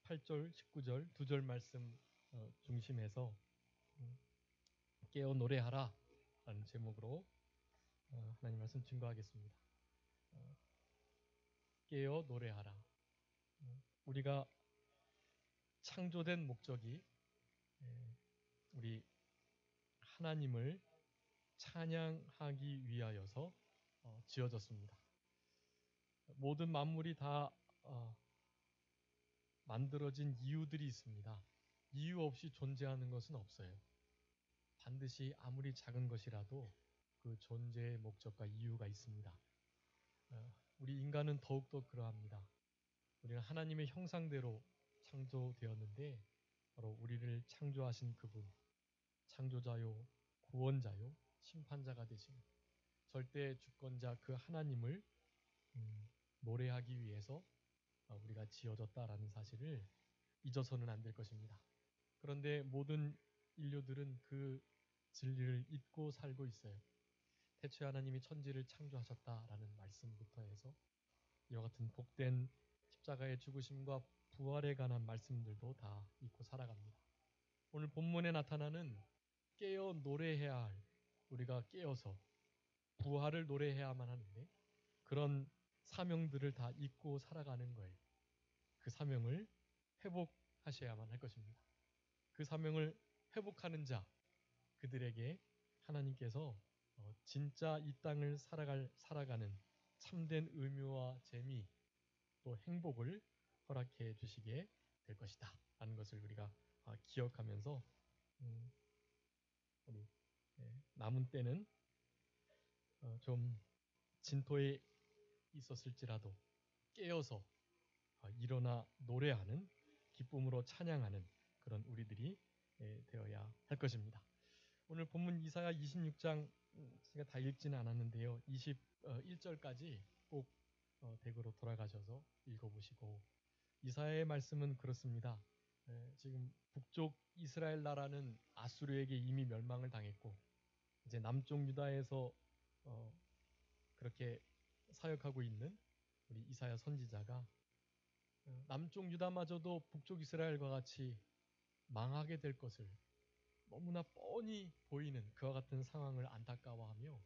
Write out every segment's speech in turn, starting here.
18절, 19절 두 절 말씀 중심에서 깨어 노래하라 라는 제목으로 하나님 말씀 증거하겠습니다. 깨어 노래하라. 우리가 창조된 목적이 우리 하나님을 찬양하기 위하여서 지어졌습니다. 모든 만물이 다 만들어진 이유들이 있습니다. 이유 없이 존재하는 것은 없어요. 반드시 아무리 작은 것이라도 그 존재의 목적과 이유가 있습니다. 우리 인간은 더욱더 그러합니다. 우리는 하나님의 형상대로 창조되었는데 바로 우리를 창조하신 그분, 창조자요, 구원자요, 심판자가 되신 절대 주권자 그 하나님을 노래하기 위해서 우리가 지어졌다라는 사실을 잊어서는 안 될 것입니다. 그런데 모든 인류들은 그 진리를 잊고 살고 있어요. 태초에 하나님이 천지를 창조하셨다라는 말씀부터 해서 이와 같은 복된 십자가의 죽으심과 부활에 관한 말씀들도 다 잊고 살아갑니다. 오늘 본문에 나타나는 깨어 노래해야 할, 우리가 깨어서 부활을 노래해야만 하는데 그런 사명들을 다 잊고 살아가는 거예요. 그 사명을 회복하셔야만 할 것입니다. 그 사명을 회복하는 자, 그들에게 하나님께서 진짜 이 땅을 살아가는 참된 의미와 재미 또 행복을 허락해 주시게 될 것이다 라는 것을 우리가 기억하면서 우리 남은 때는 좀 진토에 있었을지라도 깨어서 일어나 노래하는, 기쁨으로 찬양하는 그런 우리들이 되어야 할 것입니다. 오늘 본문 이사야 26장 제가 다 읽지는 않았는데요. 21절까지 꼭 댁으로 돌아가셔서 읽어보시고, 이사야의 말씀은 그렇습니다. 지금 북쪽 이스라엘 나라는 아수르에게 이미 멸망을 당했고 이제 남쪽 유다에서 그렇게 사역하고 있는 우리 이사야 선지자가 남쪽 유다마저도 북쪽 이스라엘과 같이 망하게 될 것을 너무나 뻔히 보이는 그와 같은 상황을 안타까워하며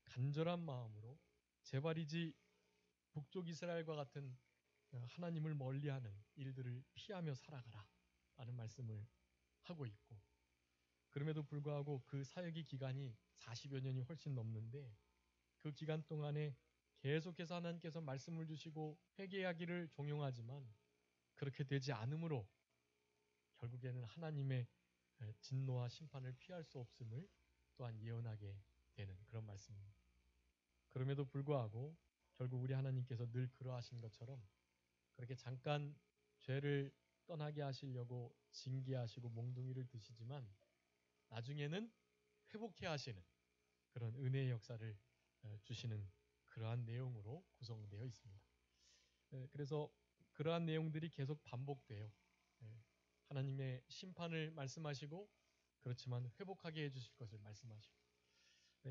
간절한 마음으로 제발이지 북쪽 이스라엘과 같은 하나님을 멀리하는 일들을 피하며 살아가라 라는 말씀을 하고 있고, 그럼에도 불구하고 그 사역의 기간이 40여 년이 훨씬 넘는데 그 기간 동안에 계속해서 하나님께서 말씀을 주시고 회개하기를 종용하지만 그렇게 되지 않으므로 결국에는 하나님의 진노와 심판을 피할 수 없음을 또한 예언하게 되는 그런 말씀입니다. 그럼에도 불구하고 결국 우리 하나님께서 늘 그러하신 것처럼 그렇게 잠깐 죄를 떠나게 하시려고 징계하시고 몽둥이를 드시지만 나중에는 회복해 하시는 그런 은혜의 역사를 주시는 그러한 내용으로 구성되어 있습니다. 그래서 그러한 내용들이 계속 반복돼요. 하나님의 심판을 말씀하시고 그렇지만 회복하게 해주실 것을 말씀하시고,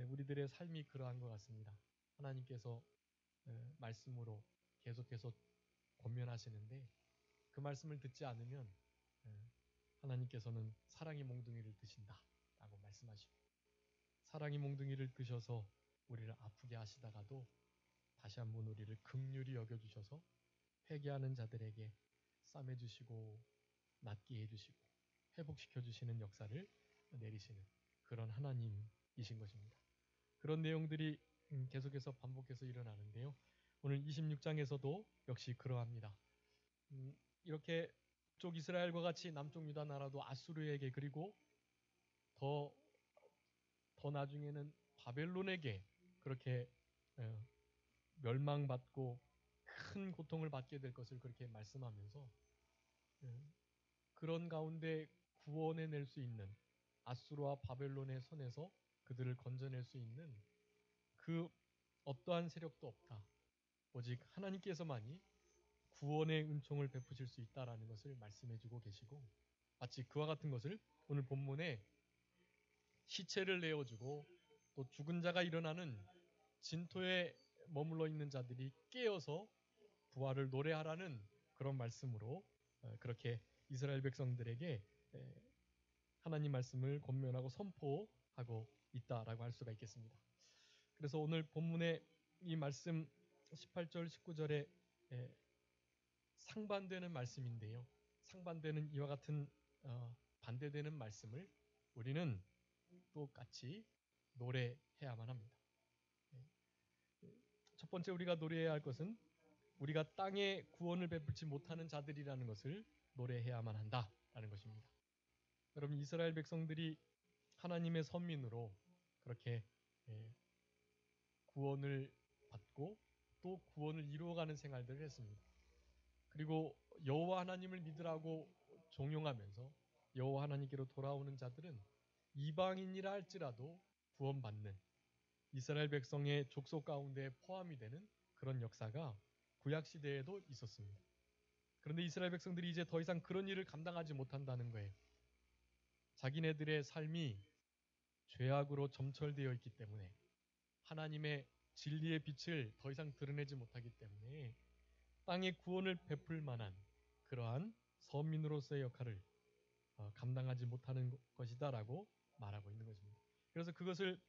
우리들의 삶이 그러한 것 같습니다. 하나님께서 말씀으로 계속해서 권면하시는데 그 말씀을 듣지 않으면 하나님께서는 사랑의 몽둥이를 드신다 라고 말씀하시고, 사랑의 몽둥이를 드셔서 우리를 아프게 하시다가도 다시 한번 우리를 긍휼히 여겨주셔서 회개하는 자들에게 싸매주시고 낫게 해주시고 회복시켜주시는 역사를 내리시는 그런 하나님이신 것입니다. 그런 내용들이 계속해서 반복해서 일어나는데요. 오늘 26장에서도 역시 그러합니다. 이렇게 북쪽 이스라엘과 같이 남쪽 유다 나라도 아수르에게, 그리고 더 나중에는 바벨론에게 그렇게 멸망받고 큰 고통을 받게 될 것을 그렇게 말씀하면서 그런 가운데 구원해낼 수 있는, 아수르와 바벨론의 손에서 그들을 건져낼 수 있는 그 어떠한 세력도 없다. 오직 하나님께서만이 구원의 은총을 베푸실 수 있다라는 것을 말씀해주고 계시고, 마치 그와 같은 것을 오늘 본문에 시체를 내어주고 또 죽은 자가 일어나는 진토에 머물러 있는 자들이 깨어서 부활을 노래하라는 그런 말씀으로 그렇게 이스라엘 백성들에게 하나님 말씀을 권면하고 선포하고 있다라고 할 수가 있겠습니다. 그래서 오늘 본문의 이 말씀 18절 19절에 상반되는 말씀인데요. 상반되는 이와 같은 반대되는 말씀을 우리는 똑같이 노래해야만 합니다. 첫 번째 우리가 노래해야 할 것은 우리가 땅에 구원을 베풀지 못하는 자들이라는 것을 노래해야만 한다라는 것입니다. 여러분 이스라엘 백성들이 하나님의 선민으로 그렇게 구원을 받고 또 구원을 이루어가는 생활들을 했습니다. 그리고 여호와 하나님을 믿으라고 종용하면서 여호와 하나님께로 돌아오는 자들은 이방인이라 할지라도 구원받는 이스라엘 백성의 족속 가운데 포함이 되는 그런 역사가 구약 시대에도 있었습니다. 그런데 이스라엘 백성들이 이제 더 이상 그런 일을 감당하지 못한다는 거예요. 자기네들의 삶이 죄악으로 점철되어 있기 때문에 하나님의 진리의 빛을 더 이상 드러내지 못하기 때문에 땅에 구원을 베풀 만한 그러한 서민으로서의 역할을 감당하지 못하는 것이다라고 말하고 있는 것입니다. 그래서 그것을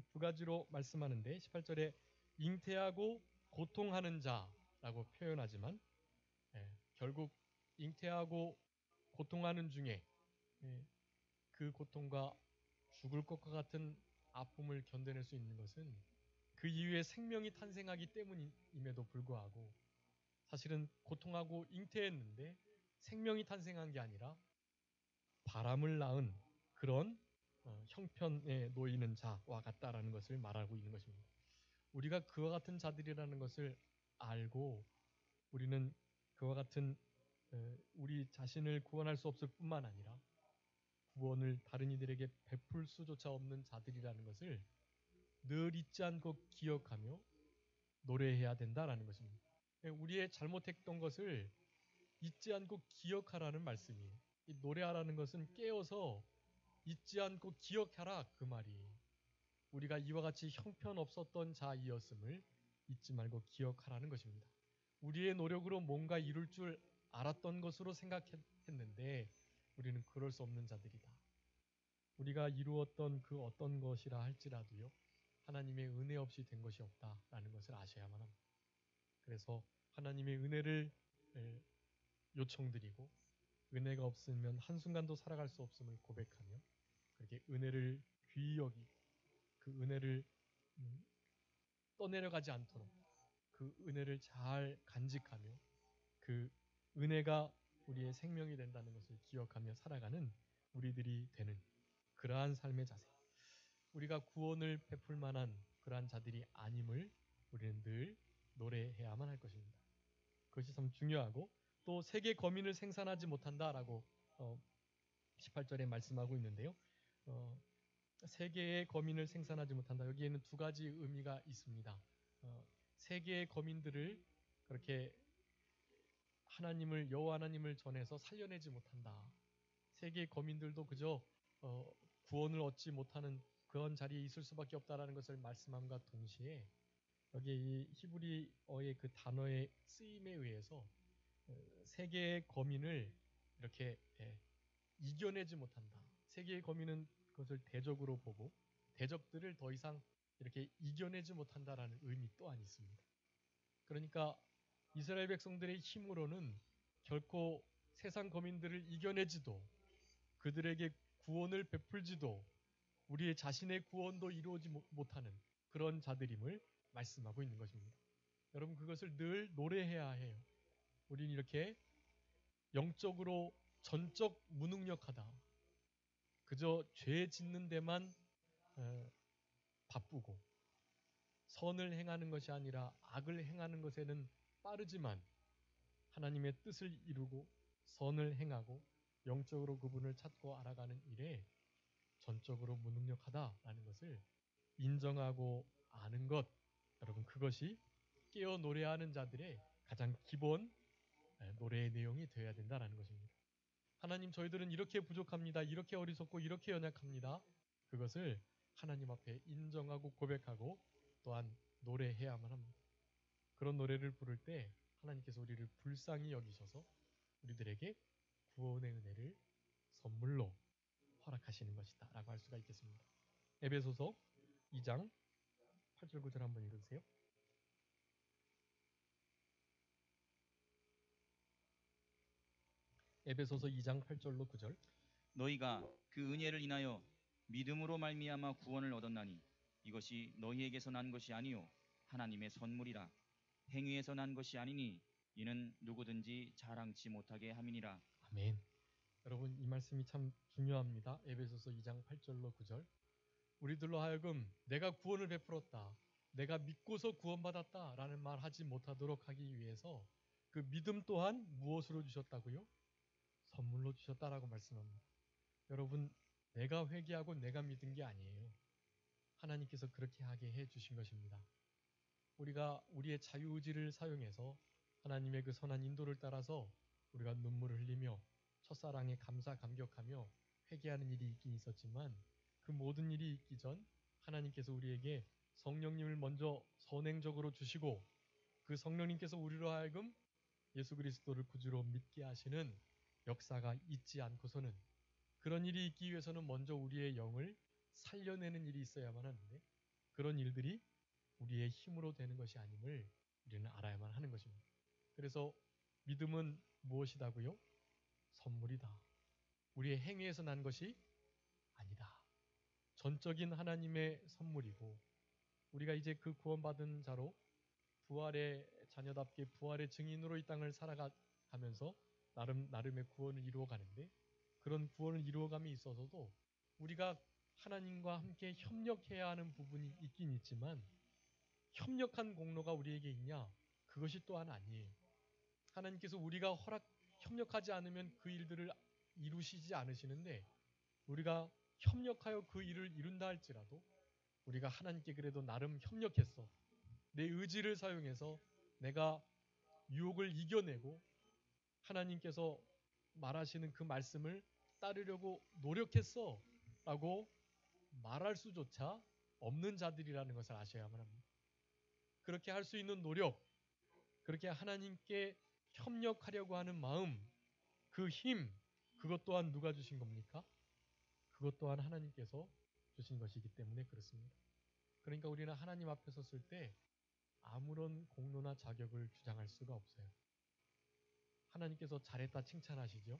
두 가지로 말씀하는데 18절에 잉태하고 고통하는 자라고 표현하지만 결국 잉태하고 고통하는 중에 그 고통과 죽을 것과 같은 아픔을 견뎌낼 수 있는 것은 그 이후에 생명이 탄생하기 때문임에도 불구하고 사실은 고통하고 잉태했는데 생명이 탄생한 게 아니라 바람을 낳은 그런 형편에 놓이는 자와 같다라는 것을 말하고 있는 것입니다. 우리가 그와 같은 자들이라는 것을 알고 우리는 그와 같은 우리 자신을 구원할 수 없을 뿐만 아니라 구원을 다른 이들에게 베풀 수조차 없는 자들이라는 것을 늘 잊지 않고 기억하며 노래해야 된다라는 것입니다. 우리의 잘못했던 것을 잊지 않고 기억하라는 말씀이에요. 이 노래하라는 것은 깨어서 잊지 않고 기억하라 그 말이에요. 우리가 이와 같이 형편없었던 자이었음을 잊지 말고 기억하라는 것입니다. 우리의 노력으로 뭔가 이룰 줄 알았던 것으로 생각했는데 우리는 그럴 수 없는 자들이다. 우리가 이루었던 그 어떤 것이라 할지라도요. 하나님의 은혜 없이 된 것이 없다라는 것을 아셔야만 합니다. 그래서 하나님의 은혜를 요청드리고 은혜가 없으면 한순간도 살아갈 수 없음을 고백하며 그렇게 은혜를 귀히 여기고 그 은혜를 떠내려가지 않도록 그 은혜를 잘 간직하며 그 은혜가 우리의 생명이 된다는 것을 기억하며 살아가는 우리들이 되는 그러한 삶의 자세. 우리가 구원을 베풀 만한 그러한 자들이 아님을 우리는 늘 노래해야만 할 것입니다. 그것이 참 중요하고 또 세계 거민을 생산하지 못한다라고 18절에 말씀하고 있는데요. 세계의 거민을 생산하지 못한다. 여기에는 두 가지 의미가 있습니다. 세계의 거민들을 그렇게 하나님을 여호와 하나님을 전해서 살려내지 못한다. 세계의 거민들도 그저 구원을 얻지 못하는 그런 자리에 있을 수밖에 없다라는 것을 말씀함과 동시에 여기에 이 히브리어의 그 단어의 쓰임에 의해서 세계의 거민을 이렇게 이겨내지 못한다. 세계의 거민은 그것을 대적으로 보고 대적들을 더 이상 이렇게 이겨내지 못한다라는 의미 또한 있습니다. 그러니까 이스라엘 백성들의 힘으로는 결코 세상 거민들을 이겨내지도 그들에게 구원을 베풀지도 우리의 자신의 구원도 이루어지 못하는 그런 자들임을 말씀하고 있는 것입니다. 여러분 그것을 늘 노래해야 해요. 우리는 이렇게 영적으로 전적 무능력하다. 그저 죄 짓는 데만 바쁘고 선을 행하는 것이 아니라 악을 행하는 것에는 빠르지만 하나님의 뜻을 이루고 선을 행하고 영적으로 그분을 찾고 알아가는 일에 전적으로 무능력하다라는 것을 인정하고 아는 것, 여러분 그것이 깨어 노래하는 자들의 가장 기본 노래의 내용이 되어야 된다는 것입니다. 하나님 저희들은 이렇게 부족합니다. 이렇게 어리석고 이렇게 연약합니다. 그것을 하나님 앞에 인정하고 고백하고 또한 노래해야만 합니다. 그런 노래를 부를 때 하나님께서 우리를 불쌍히 여기셔서 우리들의 우리들에게 구원의 은혜를 선물로 허락하시는 것이다 라고 할 수가 있겠습니다. 에베소서 2장 8절 9절 한번 읽으세요. 에베소서 2장 8절로 9절. 너희가 그 은혜를 인하여 믿음으로 말미암아 구원을 얻었나니 이것이 너희에게서 난 것이 아니요 하나님의 선물이라. 행위에서 난 것이 아니니 이는 누구든지 자랑치 못하게 함이니라. 아멘. 여러분 이 말씀이 참 중요합니다. 에베소서 2장 8절로 9절. 우리들로 하여금 내가 구원을 베풀었다, 내가 믿고서 구원받았다 라는 말 하지 못하도록 하기 위해서 그 믿음 또한 무엇으로 주셨다고요? 선물로 주셨다라고 말씀합니다. 여러분, 내가 회개하고 내가 믿은 게 아니에요. 하나님께서 그렇게 하게 해 주신 것입니다. 우리가 우리의 자유의지를 사용해서 하나님의 그 선한 인도를 따라서 우리가 눈물을 흘리며 첫사랑에 감사 감격하며 회개하는 일이 있긴 있었지만 그 모든 일이 있기 전 하나님께서 우리에게 성령님을 먼저 선행적으로 주시고 그 성령님께서 우리로 하여금 예수 그리스도를 구주로 믿게 하시는 역사가 있지 않고서는, 그런 일이 있기 위해서는 먼저 우리의 영을 살려내는 일이 있어야만 하는데 그런 일들이 우리의 힘으로 되는 것이 아님을 우리는 알아야만 하는 것입니다. 그래서 믿음은 무엇이다고요? 선물이다. 우리의 행위에서 난 것이 아니다. 전적인 하나님의 선물이고 우리가 이제 그 구원받은 자로 부활의 자녀답게 부활의 증인으로 이 땅을 살아가면서 나름의 구원을 이루어 가는데, 그런 구원을 이루어감에 있어서도 우리가 하나님과 함께 협력해야 하는 부분이 있긴 있지만 협력한 공로가 우리에게 있냐? 그것이 또한 아니에요. 하나님께서 우리가 협력하지 않으면 그 일들을 이루시지 않으시는데 우리가 협력하여 그 일을 이룬다 할지라도 우리가 하나님께 그래도 나름 협력했어, 내 의지를 사용해서 내가 유혹을 이겨내고 하나님께서 말하시는 그 말씀을 따르려고 노력했어 라고 말할 수조차 없는 자들이라는 것을 아셔야만 합니다. 그렇게 할 수 있는 노력, 그렇게 하나님께 협력하려고 하는 마음, 그 힘, 그것 또한 누가 주신 겁니까? 그것 또한 하나님께서 주신 것이기 때문에 그렇습니다. 그러니까 우리는 하나님 앞에 섰을 때 아무런 공로나 자격을 주장할 수가 없어요. 하나님께서 잘했다 칭찬하시죠.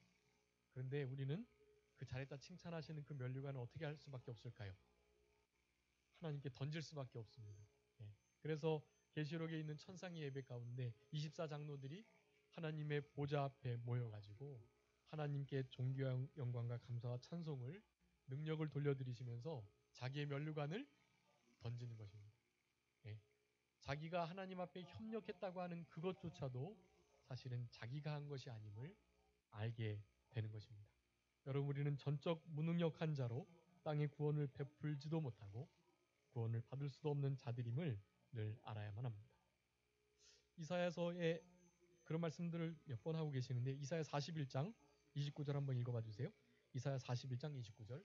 그런데 우리는 그 잘했다 칭찬하시는 그 면류관을 어떻게 할 수밖에 없을까요? 하나님께 던질 수밖에 없습니다. 예. 그래서 계시록에 있는 천상의 예배 가운데 24장로들이 하나님의 보좌 앞에 모여가지고 하나님께 존귀 영광과 감사와 찬송을 능력을 돌려드리시면서 자기의 면류관을 던지는 것입니다. 예. 자기가 하나님 앞에 협력했다고 하는 그것조차도 사실은 자기가 한 것이 아님을 알게 되는 것입니다. 여러분, 우리는 전적 무능력한 자로 땅의 구원을 베풀지도 못하고 구원을 받을 수도 없는 자들임을 늘 알아야만 합니다. 이사야서에 그런 말씀들을 몇 번 하고 계시는데 이사야 41장 29절 한번 읽어봐 주세요. 이사야 41장 29절.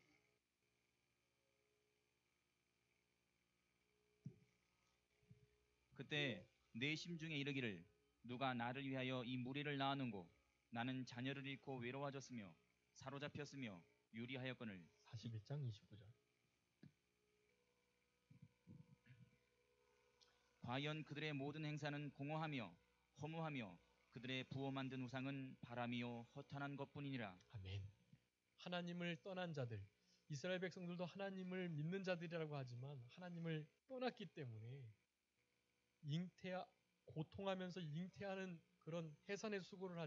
그때 내 심중에 이르기를 누가 나를 위하여 이 무리를 낳았는고 나는 자녀를 잃고 외로워졌으며 사로잡혔으며 유리하였거늘. 41장 29절. 과연 그들의 모든 행사는 공허하며 허무하며 그들의 부어 만든 우상은 바람이요 허탄한 것뿐이니라. 아멘. 하나님을 떠난 자들, 이스라엘 백성들도 하나님을 믿는 자들이라고 하지만 하나님을 떠났기 때문에 고통하면서 잉태하는 그런 해산의 수고를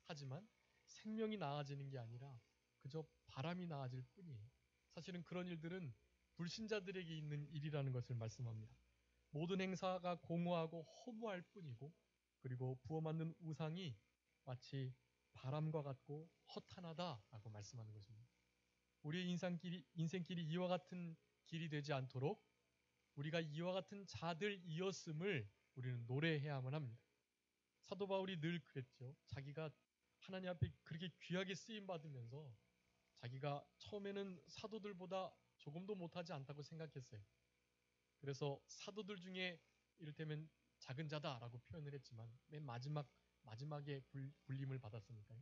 하지만 생명이 나아지는 게 아니라 그저 바람이 나아질 뿐이에요. 사실은 그런 일들은 불신자들에게 있는 일이라는 것을 말씀합니다. 모든 행사가 공허하고 허무할 뿐이고 그리고 부어맞는 우상이 마치 바람과 같고 허탄하다라고 말씀하는 것입니다. 우리의 인생길이 이와 같은 길이 되지 않도록 우리가 이와 같은 자들이었음을 우리는 노래해야만 합니다. 사도 바울이 늘 그랬죠. 자기가 하나님 앞에 그렇게 귀하게 쓰임 받으면서 자기가 처음에는 사도들보다 조금도 못하지 않다고 생각했어요. 그래서 사도들 중에 이를테면 작은 자다라고 표현을 했지만 맨 마지막에 불림을 받았으니까요.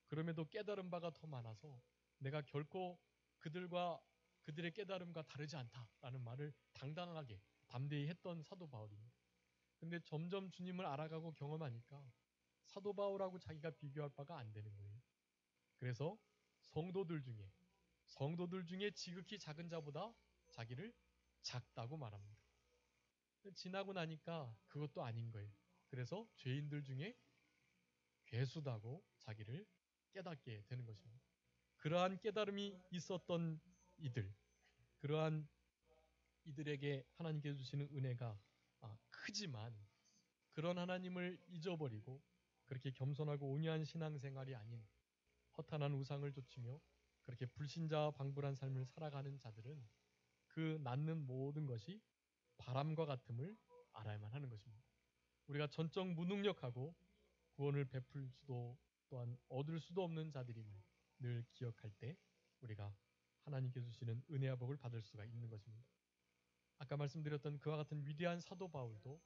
그럼에도 깨달은 바가 더 많아서 내가 결코 그들의 깨달음과 다르지 않다라는 말을 당당하게 담대히 했던 사도 바울입니다. 근데 점점 주님을 알아가고 경험하니까 사도 바울하고 자기가 비교할 바가 안 되는 거예요. 그래서 성도들 중에 지극히 작은 자보다 자기를 작다고 말합니다. 지나고 나니까 그것도 아닌 거예요. 그래서 죄인들 중에 괴수다고 자기를 깨닫게 되는 것입니다. 그러한 깨달음이 있었던 이들, 그러한 이들에게 하나님께서 주시는 은혜가 크지만 그런 하나님을 잊어버리고 그렇게 겸손하고 온유한 신앙생활이 아닌 허탄한 우상을 좇으며 그렇게 불신자와 방불한 삶을 살아가는 자들은 그 낳는 모든 것이 바람과 같음을 알아야만 하는 것입니다. 우리가 전적 무능력하고 구원을 베풀 수도 또한 얻을 수도 없는 자들임을 늘 기억할 때 우리가 하나님께 주시는 은혜와 복을 받을 수가 있는 것입니다. 아까 말씀드렸던 그와 같은 위대한 사도 바울도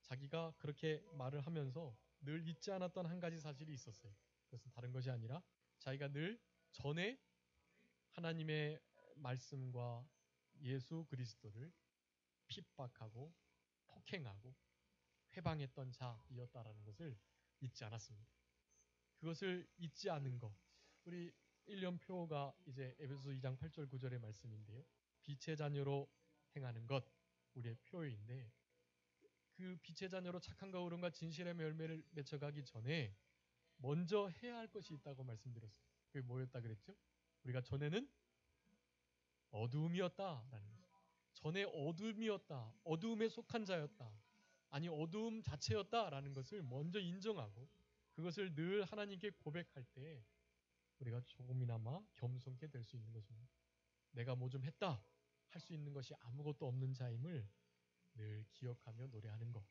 자기가 그렇게 말을 하면서 늘 잊지 않았던 한 가지 사실이 있었어요. 그것은 다른 것이 아니라 자기가 늘 전에 하나님의 말씀과 예수 그리스도를 핍박하고 폭행하고 회방했던 자이었다라는 것을 잊지 않았습니다. 그것을 잊지 않은 것. 우리 1년 표가 이제 에베소서 2장 8절 9절의 말씀인데요. 빛의 자녀로 행하는 것 우리의 표인데 그 빛의 자녀로 착함과 의로움과 진실의 열매를 맺어가기 전에 먼저 해야 할 것이 있다고 말씀드렸어요. 그게 뭐였다 그랬죠? 우리가 전에는 어두움이었다라는 거죠. 전에 어둠이었다. 어두움에 속한 자였다. 아니 어두움 자체였다라는 것을 먼저 인정하고 그것을 늘 하나님께 고백할 때 우리가 조금이나마 겸손케 될 수 있는 것입니다. 내가 뭐 좀 했다 할 수 있는 것이 아무것도 없는 자임을 늘 기억하며 노래하는 것.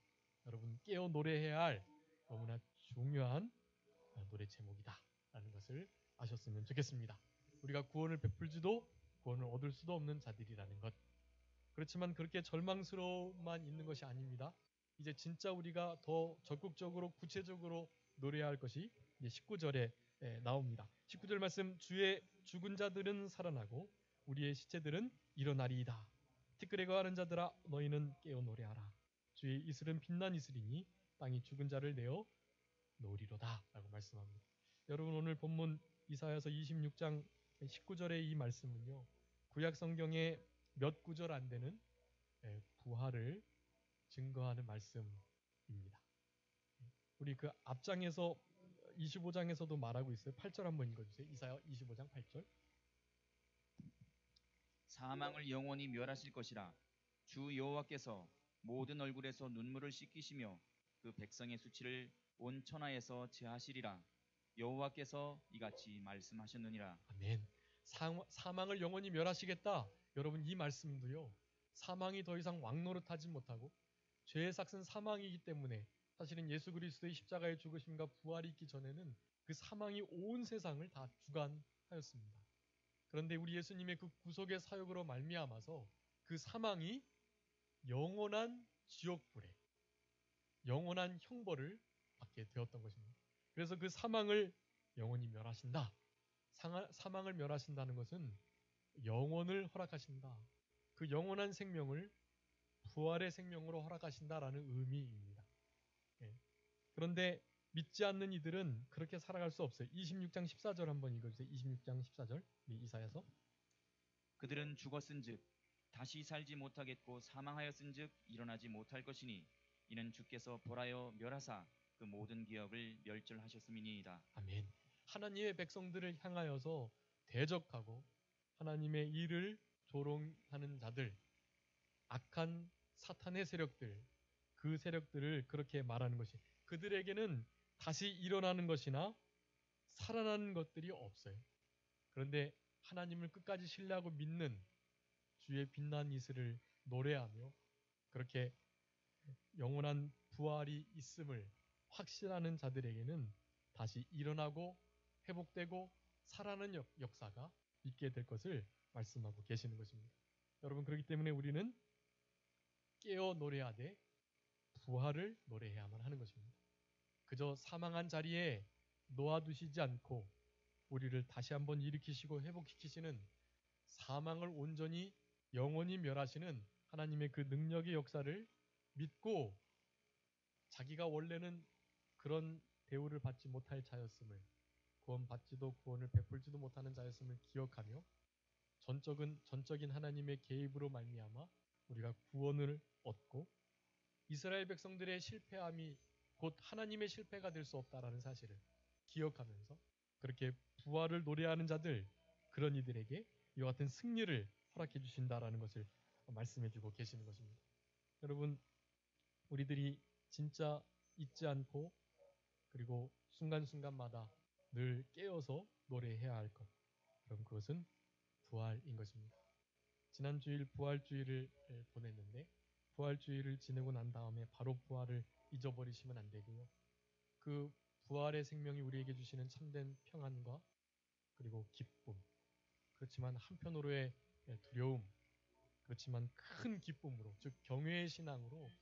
여러분 깨어 노래해야 할 너무나 중요한 노래 제목이다라는 것을 아셨으면 좋겠습니다. 우리가 구원을 베풀지도 구원을 얻을 수도 없는 자들이라는 것. 그렇지만 그렇게 절망스러움만 있는 것이 아닙니다. 이제 진짜 우리가 더 적극적으로 구체적으로 노래해야 할 것이 이제 19절에 나옵니다. 19절 말씀 주의 죽은 자들은 살아나고 우리의 시체들은 일어나리이다. 티끌에 거하는 자들아 너희는 깨어 노래하라. 주의 이슬은 빛난 이슬이니 땅이 죽은 자를 내어 놓으리로다 라고 말씀합니다. 여러분 오늘 본문 이사야서 26장 19절의 이 말씀은요. 구약 성경의 몇 구절 안 되는 부활을 증거하는 말씀입니다. 우리 그 앞장에서 25장에서도 말하고 있어요. 8절 한번 읽어주세요. 이사야 25장 8절. 사망을 영원히 멸하실 것이라. 주 여호와께서 모든 얼굴에서 눈물을 씻기시며 그 백성의 수치를 온 천하에서 제하시리라. 여호와께서 이같이 말씀하셨느니라. 아멘. 사망을 영원히 멸하시겠다. 여러분 이 말씀도요. 사망이 더 이상 왕노릇하지 못하고 죄의 삭은 사망이기 때문에 사실은 예수 그리스도의 십자가의 죽으심과 부활이 있기 전에는 그 사망이 온 세상을 다 주관하였습니다. 그런데 우리 예수님의 그 구속의 사역으로 말미암아서 그 사망이 영원한 지옥불에 영원한 형벌을 받게 되었던 것입니다. 그래서 그 사망을 영원히 멸하신다. 사망을 멸하신다는 것은 영원을 허락하신다. 그 영원한 생명을 부활의 생명으로 허락하신다라는 의미입니다. 예. 그런데 믿지 않는 이들은 그렇게 살아갈 수 없어요. 26장 14절 한번 읽어주세요. 26장 14절 이사야서. 그들은 죽었은즉 다시 살지 못하겠고 사망하였은즉 일어나지 못할 것이니 이는 주께서 벌하여 멸하사 그 모든 기업을 멸절하셨음이니이다. 아멘. 하나님의 백성들을 향하여서 대적하고 하나님의 일을 조롱하는 자들, 악한 사탄의 세력들, 그 세력들을 그렇게 말하는 것이 그들에게는 다시 일어나는 것이나 살아나는 것들이 없어요. 그런데 하나님을 끝까지 신뢰하고 믿는 주의 빛난 이슬을 노래하며 그렇게 영원한 부활이 있음을 확신하는 자들에게는 다시 일어나고 회복되고 살아나는 역사가 있게 될 것을 말씀하고 계시는 것입니다. 여러분 그렇기 때문에 우리는 깨어 노래하되 부활을 노래해야만 하는 것입니다. 그저 사망한 자리에 놓아두시지 않고 우리를 다시 한번 일으키시고 회복시키시는 사망을 온전히 영원히 멸하시는 하나님의 그 능력의 역사를 믿고 자기가 원래는 그런 대우를 받지 못할 자였음을 구원받지도 구원을 베풀지도 못하는 자였음을 기억하며 전적인 하나님의 개입으로 말미암아 우리가 구원을 얻고 이스라엘 백성들의 실패함이 곧 하나님의 실패가 될 수 없다라는 사실을 기억하면서 그렇게 부활을 노래하는 자들 그런 이들에게 이와 같은 승리를 허락해 주신다라는 것을 말씀해 주고 계시는 것입니다. 여러분 우리들이 진짜 잊지 않고 그리고 순간순간마다 늘 깨어서 노래해야 할 것. 그럼 그것은 부활인 것입니다. 지난 주일 부활주의를 보냈는데 부활주의를 지내고 난 다음에 바로 부활을 잊어버리시면 안 되고요. 그 부활의 생명이 우리에게 주시는 참된 평안과 그리고 기쁨 그렇지만 한편으로의 두려움 그렇지만 큰 기쁨으로 즉 경외의 신앙으로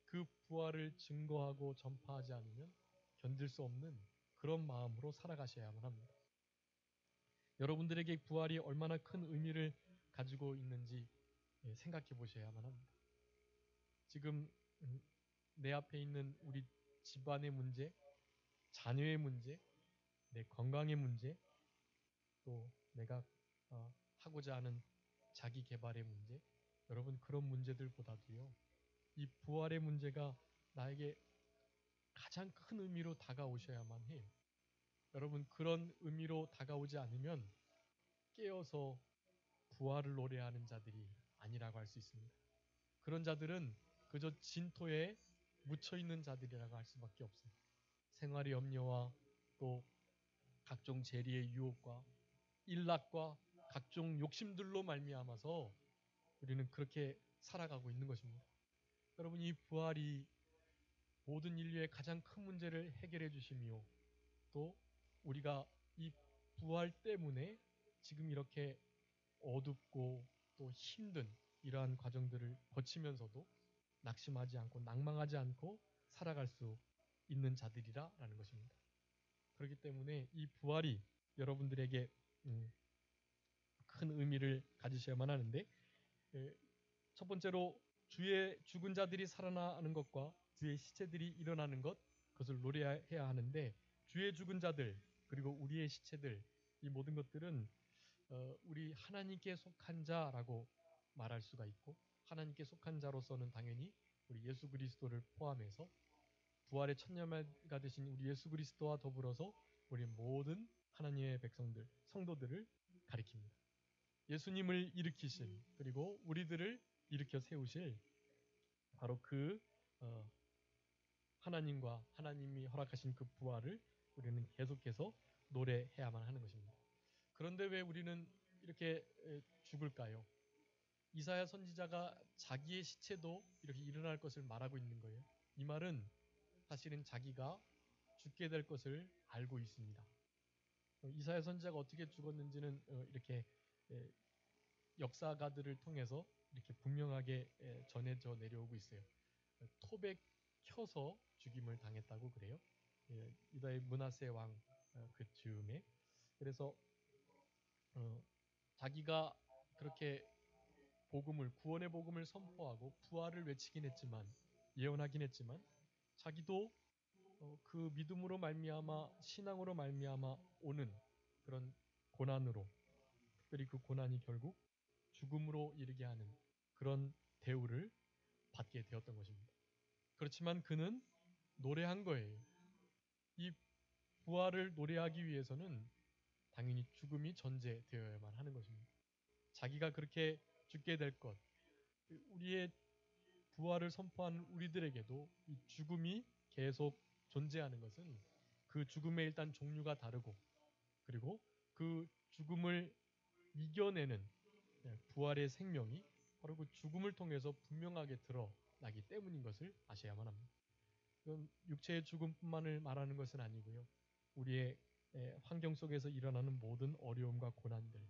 그 부활을 증거하고 전파하지 않으면 견딜 수 없는 그런 마음으로 살아가셔야만 합니다. 여러분들에게 부활이 얼마나 큰 의미를 가지고 있는지 생각해 보셔야만 합니다. 지금 내 앞에 있는 우리 집안의 문제, 자녀의 문제, 내 건강의 문제, 또 내가 하고자 하는 자기 개발의 문제, 여러분 그런 문제들보다도요. 이 부활의 문제가 나에게 가장 큰 의미로 다가오셔야만 해요. 여러분 그런 의미로 다가오지 않으면 깨어서 부활을 노래하는 자들이 아니라고 할 수 있습니다. 그런 자들은 그저 진토에 묻혀 있는 자들이라고 할 수밖에 없어요. 생활의 염려와 또 각종 재리의 유혹과 일락과 각종 욕심들로 말미암아서 우리는 그렇게 살아가고 있는 것입니다. 여러분 이 부활이 모든 인류의 가장 큰 문제를 해결해 주시며 또 우리가 이 부활 때문에 지금 이렇게 어둡고 또 힘든 이러한 과정들을 거치면서도 낙심하지 않고 낭망하지 않고 살아갈 수 있는 자들이라라는 것입니다. 그렇기 때문에 이 부활이 여러분들에게 큰 의미를 가지셔야만 하는데 첫 번째로 주의 죽은 자들이 살아나는 것과 주의 시체들이 일어나는 것 그것을 노래해야 하는데 주의 죽은 자들 그리고 우리의 시체들 이 모든 것들은 우리 하나님께 속한 자라고 말할 수가 있고 하나님께 속한 자로서는 당연히 우리 예수 그리스도를 포함해서 부활의 첫녀가 되신 우리 예수 그리스도와 더불어서 우리 모든 하나님의 백성들, 성도들을 가리킵니다. 예수님을 일으키신 그리고 우리들을 일으켜 세우실 바로 그 하나님과 하나님이 허락하신 그 부활을 우리는 계속해서 노래해야만 하는 것입니다. 그런데 왜 우리는 이렇게 죽을까요? 이사야 선지자가 자기의 시체도 이렇게 일어날 것을 말하고 있는 거예요. 이 말은 사실은 자기가 죽게 될 것을 알고 있습니다. 이사야 선지자가 어떻게 죽었는지는 이렇게 역사가들을 통해서 이렇게 분명하게 전해져 내려오고 있어요. 토백 켜서 죽임을 당했다고 그래요. 유다의 므낫세 왕 그 즈음에 그래서 자기가 그렇게 구원의 복음을 선포하고 부활을 외치긴 했지만 예언하긴 했지만 자기도 그 믿음으로 말미암아 신앙으로 말미암아 오는 그런 고난으로 특별히 그 고난이 결국 죽음으로 이르게 하는 그런 대우를 받게 되었던 것입니다. 그렇지만 그는 노래한 거예요. 이 부활을 노래하기 위해서는 당연히 죽음이 전제되어야만 하는 것입니다. 자기가 그렇게 죽게 될 것, 우리의 부활을 선포하는 우리들에게도 이 죽음이 계속 존재하는 것은 그 죽음의 일단 종류가 다르고 그리고 그 죽음을 이겨내는 부활의 생명이 바로 그 죽음을 통해서 분명하게 드러나기 때문인 것을 아셔야만 합니다. 그건 육체의 죽음뿐만을 말하는 것은 아니고요. 우리의 환경 속에서 일어나는 모든 어려움과 고난들,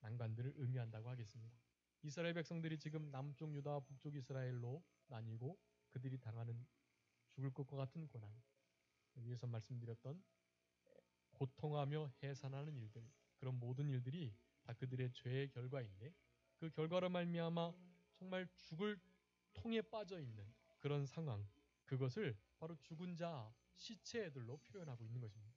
난관들을 의미한다고 하겠습니다. 이스라엘 백성들이 지금 남쪽 유다와 북쪽 이스라엘로 나뉘고 그들이 당하는 죽을 것과 같은 고난, 위에서 말씀드렸던 고통하며 해산하는 일들, 그런 모든 일들이 다 그들의 죄의 결과인데 그 결과로 말미암아 정말 죽을 통에 빠져 있는 그런 상황, 그것을 바로 죽은 자 시체들로 표현하고 있는 것입니다.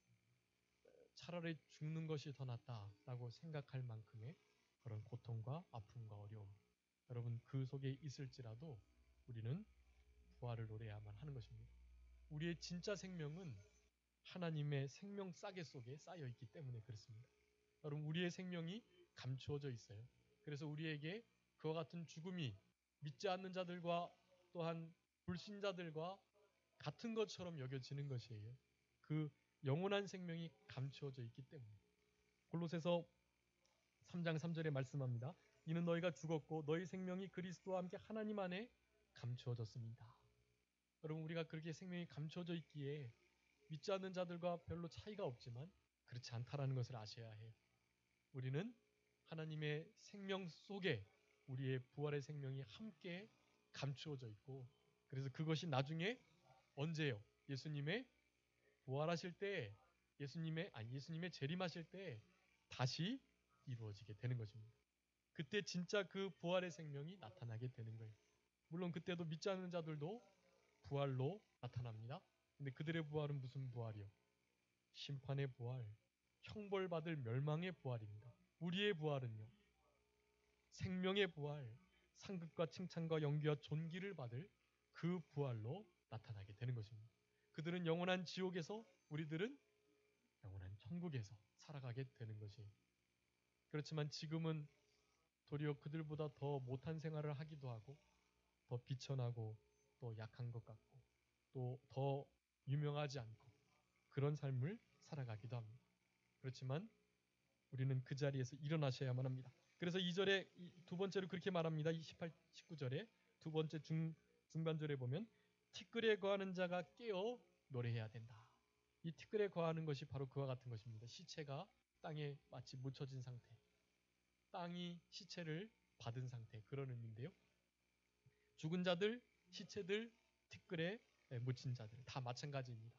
차라리 죽는 것이 더 낫다라고 생각할 만큼의 그런 고통과 아픔과 어려움, 여러분 그 속에 있을지라도 우리는 부활을 노래해야만 하는 것입니다. 우리의 진짜 생명은 하나님의 생명 싸개 속에 쌓여 있기 때문에 그렇습니다. 여러분 우리의 생명이 감추어져 있어요. 그래서 우리에게 그와 같은 죽음이 믿지 않는 자들과 또한 불신자들과 같은 것처럼 여겨지는 것이에요. 그 영원한 생명이 감추어져 있기 때문에. 골로새서 3장 3절에 말씀합니다. 이는 너희가 죽었고 너희 생명이 그리스도와 함께 하나님 안에 감추어졌습니다. 여러분 우리가 그렇게 생명이 감추어져 있기에 믿지 않는 자들과 별로 차이가 없지만 그렇지 않다라는 것을 아셔야 해요. 우리는 하나님의 생명 속에 우리의 부활의 생명이 함께 감추어져 있고 그래서 그것이 나중에 언제요? 예수님의 부활하실 때 예수님의 재림하실 때 다시 이루어지게 되는 것입니다. 그때 진짜 그 부활의 생명이 나타나게 되는 거예요. 물론 그때도 믿지 않는 자들도 부활로 나타납니다. 근데 그들의 부활은 무슨 부활이요? 심판의 부활, 형벌받을 멸망의 부활입니다. 우리의 부활은요, 생명의 부활, 상급과 칭찬과 영기와 존귀를 받을 그 부활로 나타나게 되는 것입니다. 그들은 영원한 지옥에서, 우리들은 영원한 천국에서 살아가게 되는 것이에요. 그렇지만 지금은 도리어 그들보다 더 못한 생활을 하기도 하고 더 비천하고 또 약한 것 같고 또 더 유명하지 않고 그런 삶을 살아가기도 합니다. 그렇지만 우리는 그 자리에서 일어나셔야만 합니다. 그래서 2절에 두 번째로 그렇게 말합니다. 18, 19절에 두 번째 중반절에 보면 티끌에 거하는 자가 깨어 노래해야 된다. 이 티끌에 거하는 것이 바로 그와 같은 것입니다. 시체가 땅에 마치 묻혀진 상태, 땅이 시체를 받은 상태, 그런 의미인데요. 죽은 자들, 시체들, 티끌에 묻힌 자들 다 마찬가지입니다.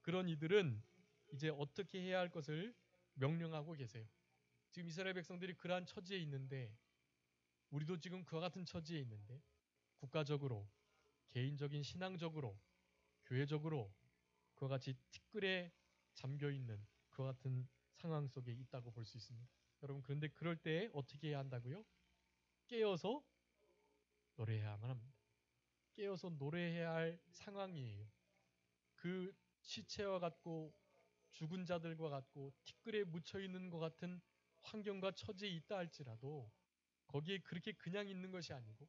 그런 이들은 이제 어떻게 해야 할 것을 명령하고 계세요. 지금 이스라엘 백성들이 그러한 처지에 있는데 우리도 지금 그와 같은 처지에 있는데 국가적으로, 개인적인 신앙적으로, 교회적으로 그와 같이 티끌에 잠겨있는 그와 같은 상황 속에 있다고 볼 수 있습니다. 여러분 그런데 그럴 때 어떻게 해야 한다고요? 깨어서 노래해야만 합니다. 깨어서 노래해야 할 상황이에요. 그 시체와 같고 죽은 자들과 같고 티끌에 묻혀있는 것 같은 환경과 처지에 있다 할지라도 거기에 그렇게 그냥 있는 것이 아니고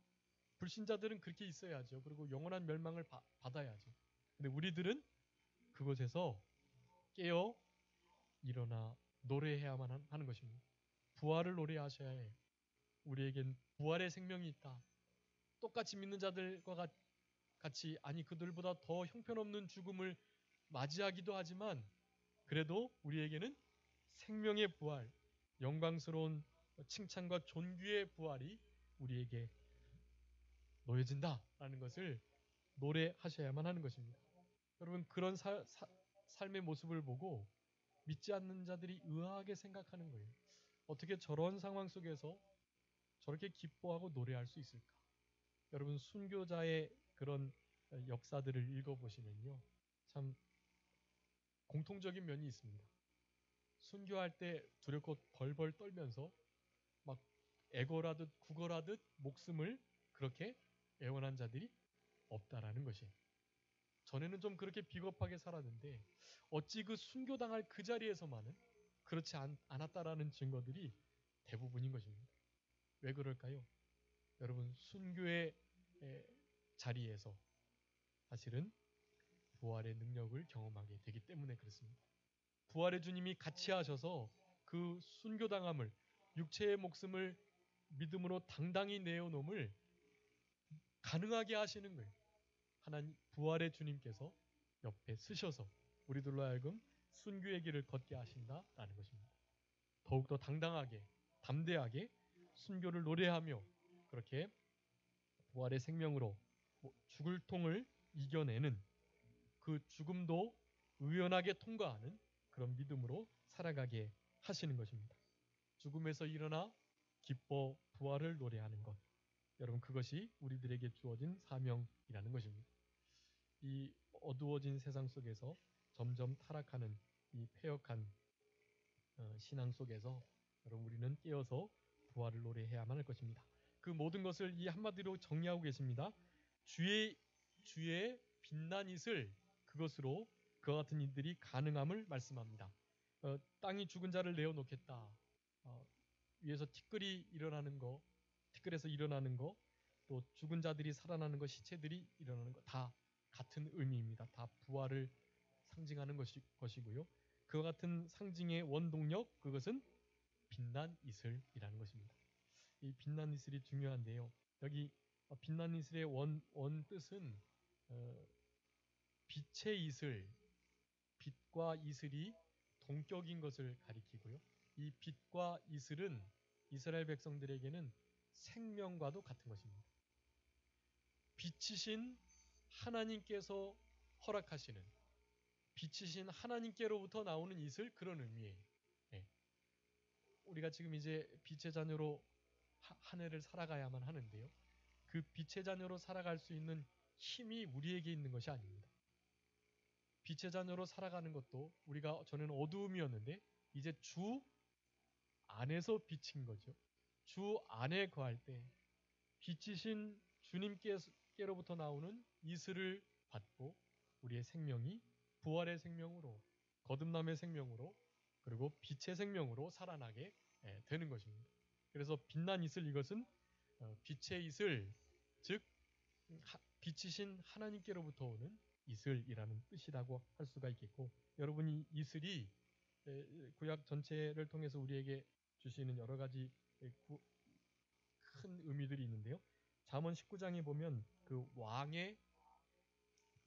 불신자들은 그렇게 있어야죠. 그리고 영원한 멸망을 받아야죠. 근데 우리들은 그곳에서 깨어 일어나 노래해야만 하는 것입니다. 부활을 노래하셔야 해요. 우리에겐 부활의 생명이 있다. 똑같이 믿는 자들과 같이 아니 그들보다 더 형편없는 죽음을 맞이하기도 하지만 그래도 우리에게는 생명의 부활, 영광스러운 칭찬과 존귀의 부활이 우리에게 놓여진다라는 것을 노래하셔야만 하는 것입니다. 여러분 그런 삶의 모습을 보고 믿지 않는 자들이 의아하게 생각하는 거예요. 어떻게 저런 상황 속에서 저렇게 기뻐하고 노래할 수 있을까? 여러분 순교자의 그런 역사들을 읽어보시면요. 참 공통적인 면이 있습니다. 순교할 때 두렵고 벌벌 떨면서 막 애걸하듯 구걸하듯 목숨을 그렇게 애원한 자들이 없다라는 것이에요. 전에는 좀 그렇게 비겁하게 살았는데 어찌 그 순교당할 그 자리에서만은 그렇지 않았다라는 증거들이 대부분인 것입니다. 왜 그럴까요? 여러분 순교의 자리에서 사실은 부활의 능력을 경험하게 되기 때문에 그렇습니다. 부활의 주님이 같이 하셔서 그 순교당함을 육체의 목숨을 믿음으로 당당히 내어놓음을 가능하게 하시는 거예요. 하나님 부활의 주님께서 옆에 쓰셔서 우리들로 하여금 순교의 길을 걷게 하신다라는 것입니다. 더욱더 당당하게 담대하게 순교를 노래하며 그렇게 부활의 생명으로 죽을 통을 이겨내는 그 죽음도 의연하게 통과하는 그런 믿음으로 살아가게 하시는 것입니다. 죽음에서 일어나 기뻐 부활을 노래하는 것. 여러분 그것이 우리들에게 주어진 사명이라는 것입니다. 이 어두워진 세상 속에서 점점 타락하는 이 패역한 신앙 속에서 여러분 우리는 깨어서 부활을 노래해야만 할 것입니다. 그 모든 것을 이 한마디로 정리하고 계십니다. 주의 빛난 이슬 그것으로 그와 같은 이들이 가능함을 말씀합니다. 땅이 죽은 자를 내어놓겠다. 위에서 티끌이 일어나는 거, 티끌에서 일어나는 거, 또 죽은 자들이 살아나는 거, 시체들이 일어나는 거 다 같은 의미입니다. 다 부활을 상징하는 것이고요. 그와 같은 상징의 원동력 그것은 빛난 이슬이라는 것입니다. 이 빛난 이슬이 중요한데요. 여기 빛난 이슬의 원 뜻은 빛의 이슬, 빛과 이슬이 동격인 것을 가리키고요. 이 빛과 이슬은 이스라엘 백성들에게는 생명과도 같은 것입니다. 빛이신 하나님께서 허락하시는 빛이신 하나님께로부터 나오는 이슬 그런 의미예요. 네. 우리가 지금 이제 빛의 자녀로 한 해를 살아가야만 하는데요. 그 빛의 자녀로 살아갈 수 있는 힘이 우리에게 있는 것이 아닙니다. 빛의 자녀로 살아가는 것도 우리가 전에는 어두움이었는데 이제 주 안에서 빛인 거죠. 주 안에 거할 때 빛이신 주님께로부터 나오는 이슬을 받고 우리의 생명이 부활의 생명으로 거듭남의 생명으로 그리고 빛의 생명으로 살아나게 되는 것입니다. 그래서 빛난 이슬 이것은 빛의 이슬 즉 빛이신 하나님께로부터 오는 이슬이라는 뜻이라고 할 수가 있겠고 여러분이 이슬이 구약 전체를 통해서 우리에게 주시는 여러 가지 큰 의미들이 있는데요. 잠언 19장에 보면 그 왕의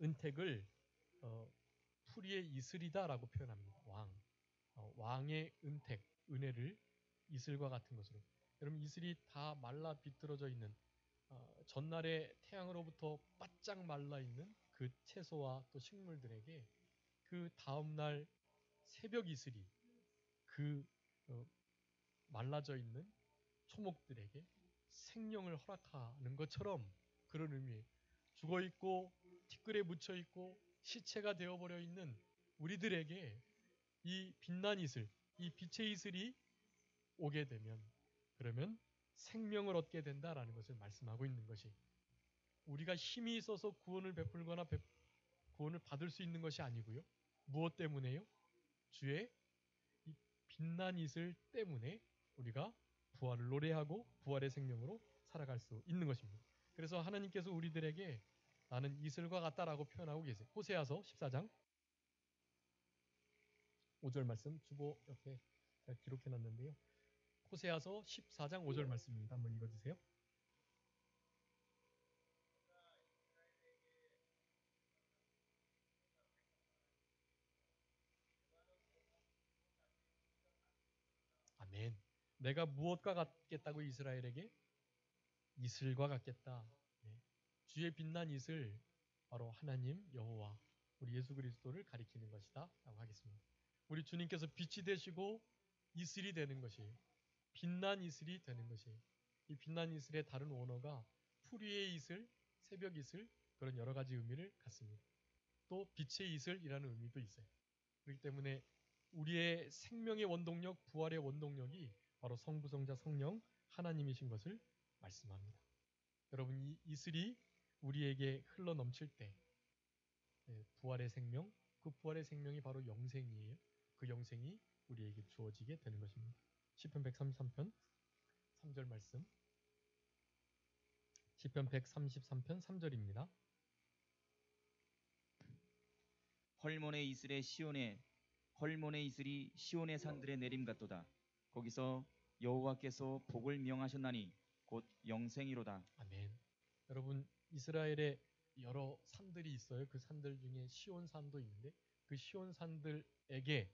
은택을 풀이의 이슬이다라고 표현합니다. 왕의 은택, 은혜를 이슬과 같은 것으로. 여러분 이슬이 다 말라 비틀어져 있는 전날의 태양으로부터 바짝 말라 있는 그 채소와 또 식물들에게 그 다음날 새벽 이슬이 그 말라져 있는 초목들에게 생명을 허락하는 것처럼 그런 의미예요. 죽어 있고 티끌에 묻혀 있고 시체가 되어버려 있는 우리들에게 이 빛난 이슬, 이 빛의 이슬이 오게 되면 그러면 생명을 얻게 된다라는 것을 말씀하고 있는 것이 우리가 힘이 있어서 구원을 베풀거나 구원을 받을 수 있는 것이 아니고요. 무엇 때문에요? 주의 이 빛난 이슬 때문에 우리가 부활을 노래하고 부활의 생명으로 살아갈 수 있는 것입니다. 그래서 하나님께서 우리들에게 나는 이슬과 같다라고 표현하고 계세요. 호세아서 14장 5절 말씀 주보 옆에 제가 기록해 놨는데요. 호세아서 14장 5절 말씀입니다. 한번 읽어주세요. 아멘. 내가 무엇과 같겠다고 이스라엘에게? 이슬과 같겠다. 네. 주의 빛난 이슬 바로 하나님 여호와 우리 예수 그리스도를 가리키는 것이다 라고 하겠습니다. 우리 주님께서 빛이 되시고 이슬이 되는 것이에요. 빛난 이슬이 되는 것이에요. 이 빛난 이슬의 다른 원어가 풀이의 이슬, 새벽 이슬 그런 여러 가지 의미를 갖습니다. 또 빛의 이슬이라는 의미도 있어요. 그렇기 때문에 우리의 생명의 원동력, 부활의 원동력이 바로 성부, 성자, 성령 하나님이신 것을 말씀합니다. 여러분 이 이슬이 우리에게 흘러 넘칠 때 부활의 생명, 그 부활의 생명이 바로 영생이에요. 그 영생이 우리에게 주어지게 되는 것입니다. 시편 133편 3절 말씀 시편 133편 3절입니다. 헐몬의 이슬이 시온의 산들에 내림 같도다. 거기서 여호와께서 복을 명하셨나니 곧 영생이로다. 아멘. 여러분 이스라엘에 여러 산들이 있어요. 그 산들 중에 시온산도 있는데 그 시온산들에게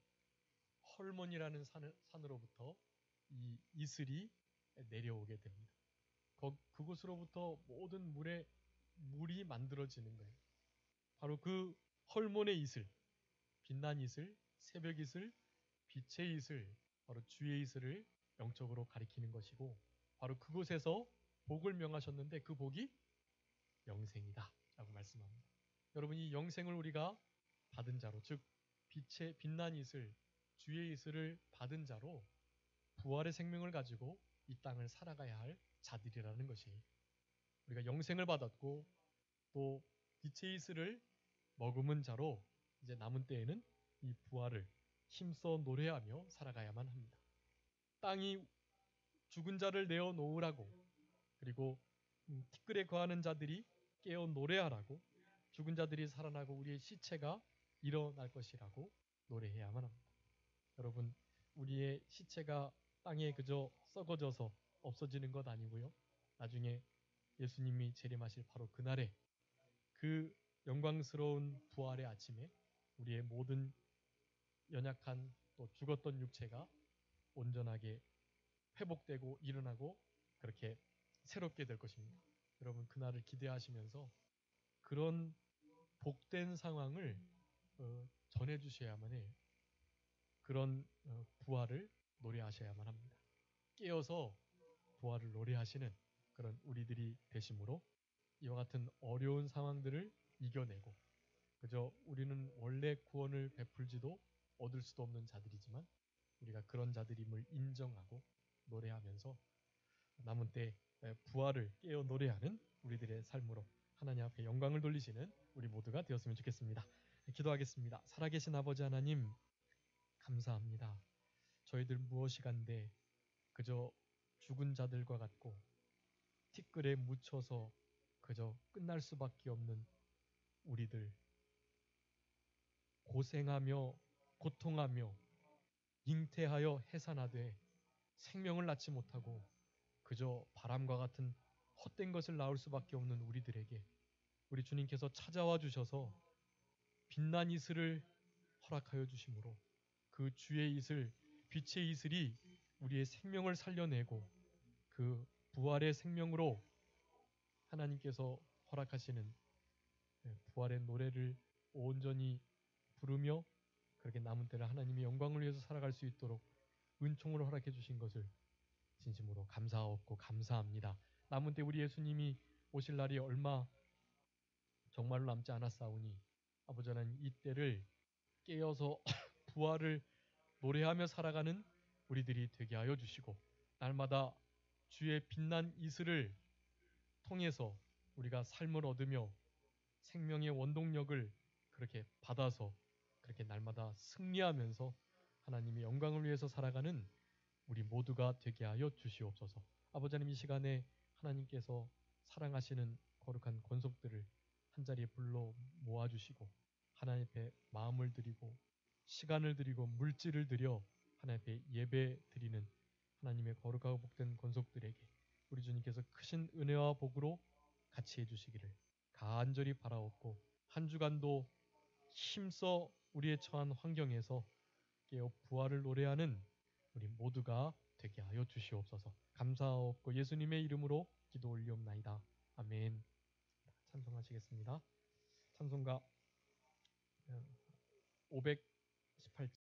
헐몬이라는 산으로부터 이 이슬이 내려오게 됩니다. 그곳으로부터 모든 물이 만들어지는 거예요. 바로 그 헐몬의 이슬, 빛난 이슬, 새벽 이슬, 빛의 이슬, 바로 주의 이슬을 영적으로 가리키는 것이고 바로 그곳에서 복을 명하셨는데 그 복이 영생이다 라고 말씀합니다. 여러분 이 영생을 우리가 받은 자로 즉 빛의 빛난 이슬, 주의 이슬을 받은 자로 부활의 생명을 가지고 이 땅을 살아가야 할 자들이라는 것이 우리가 영생을 받았고 또 빛의 이슬을 머금은 자로 이제 남은 때에는 이 부활을 힘써 노래하며 살아가야만 합니다. 땅이 죽은 자를 내어 놓으라고 그리고 티끌에 거하는 자들이 깨어 노래하라고 죽은 자들이 살아나고 우리의 시체가 일어날 것이라고 노래해야만 합니다. 여러분 우리의 시체가 땅에 그저 썩어져서 없어지는 것 아니고요. 나중에 예수님이 재림하실 바로 그날에 그 영광스러운 부활의 아침에 우리의 모든 연약한 또 죽었던 육체가 온전하게 회복되고 일어나고 그렇게 새롭게 될 것입니다. 여러분 그날을 기대하시면서 그런 복된 상황을 전해주셔야만 해요. 그런 부활을 노래하셔야만 합니다. 깨어서 부활을 노래하시는 그런 우리들이 되심으로 이와 같은 어려운 상황들을 이겨내고 그저 우리는 원래 구원을 베풀지도 얻을 수도 없는 자들이지만 우리가 그런 자들임을 인정하고 노래하면서 남은 때 부활을 깨어 노래하는 우리들의 삶으로 하나님 앞에 영광을 돌리시는 우리 모두가 되었으면 좋겠습니다. 기도하겠습니다. 살아계신 아버지 하나님 감사합니다. 저희들 무엇이간데 그저 죽은 자들과 같고 티끌에 묻혀서 그저 끝날 수밖에 없는 우리들 고생하며 고통하며 잉태하여 해산하되 생명을 낳지 못하고 그저 바람과 같은 헛된 것을 낳을 수밖에 없는 우리들에게 우리 주님께서 찾아와 주셔서 빛난 이슬을 허락하여 주심으로 그 주의 이슬, 빛의 이슬이 우리의 생명을 살려내고 그 부활의 생명으로 하나님께서 허락하시는 부활의 노래를 온전히 부르며 그렇게 남은 때를 하나님의 영광을 위해서 살아갈 수 있도록 은총을 허락해 주신 것을 진심으로 감사하옵고 감사합니다. 남은 때 우리 예수님이 오실 날이 얼마 정말로 남지 않았사오니 아버지 하나님 이 때를 깨어서 부활을 노래하며 살아가는 우리들이 되게 하여 주시고 날마다 주의 빛난 이슬을 통해서 우리가 삶을 얻으며 생명의 원동력을 그렇게 받아서 그렇게 날마다 승리하면서 하나님의 영광을 위해서 살아가는 우리 모두가 되게 하여 주시옵소서. 아버지 하나님 이 시간에 하나님께서 사랑하시는 거룩한 권속들을 한자리에 불러 모아주시고 하나님 앞에 마음을 드리고 시간을 드리고 물질을 드려 하나님 앞에 예배 드리는 하나님의 거룩하고 복된 권속들에게 우리 주님께서 크신 은혜와 복으로 같이 해주시기를 간절히 바라옵고 한 주간도 힘써 우리의 처한 환경에서 깨어 부활을 노래하는 우리 모두가 되게 하여 주시옵소서. 감사하옵고 예수님의 이름으로 기도 올리옵나이다. 아멘. 찬송하시겠습니다. 찬송가 500